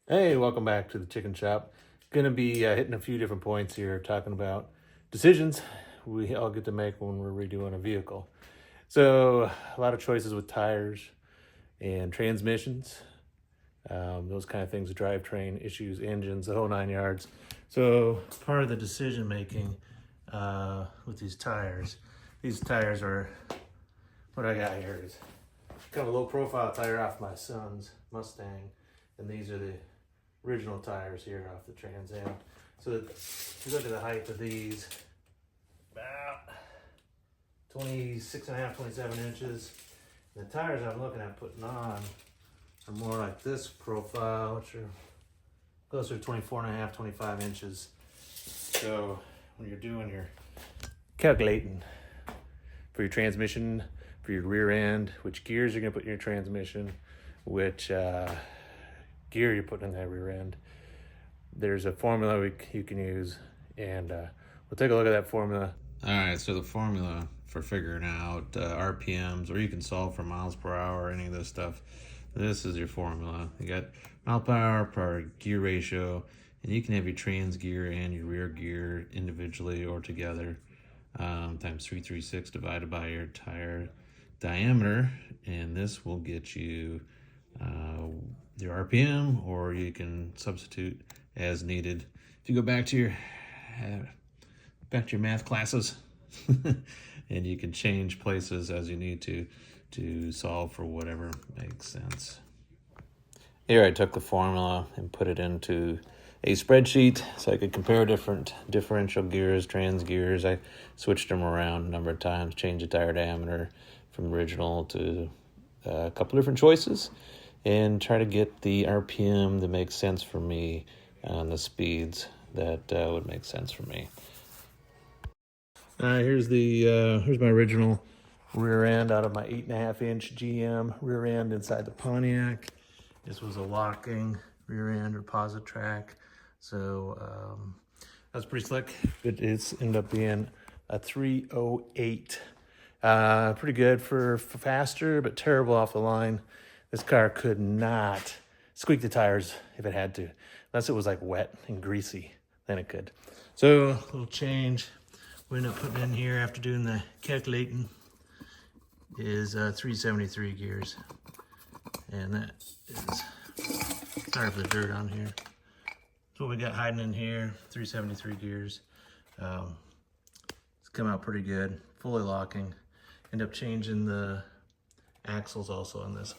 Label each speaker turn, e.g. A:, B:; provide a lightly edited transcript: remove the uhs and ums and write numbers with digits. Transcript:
A: Hey, welcome back to the chicken shop. Gonna be hitting a few different points here, talking about decisions we all get to make when we're redoing a vehicle. So, a lot of choices with tires and transmissions, those kind of things, drivetrain issues, engines, the whole 9 yards. So, part of the decision making with these tires are what I got here is kind of a low profile tire off my son's Mustang, and these are the original tires here off the Trans Am. So that if you look at the height of these, about 26 and a half, 27 inches. And the tires I'm looking at putting on are more like this profile, which are closer to 24 and a half, 25 inches. So when you're doing your calculating for your transmission, for your rear end, which gears you're gonna put in your transmission, which gear you're putting in that rear end, there's a formula you can use, and we'll take a look at that formula.
B: All right, so the formula for figuring out RPMs, or you can solve for miles per hour, any of this stuff, this is your formula. You got mile per hour per gear ratio, and you can have your trans gear and your rear gear individually or together, times 336 divided by your tire diameter, and this will get you your RPM, or you can substitute as needed. If you go back to your math classes, and you can change places as you need to solve for whatever makes sense.
A: Here I took the formula and put it into a spreadsheet so I could compare different differential gears, trans gears. I switched them around a number of times, changed the tire diameter from original to a couple different choices, and try to get the RPM that makes sense for me on the speeds that would make sense for me. Here's my original rear end out of my 8.5 inch GM rear end inside the Pontiac. This was a locking rear end or Positrack, so that was pretty slick. It's ended up being a 308. Pretty good for faster, but terrible off the line. This car could not squeak the tires if it had to, unless it was like wet and greasy, then it could. So a little change we end up putting in here after doing the calculating is 373 gears. And that is, sorry for the dirt on here. That's what we got hiding in here, 373 gears. It's come out pretty good, fully locking. End up changing the axles also on this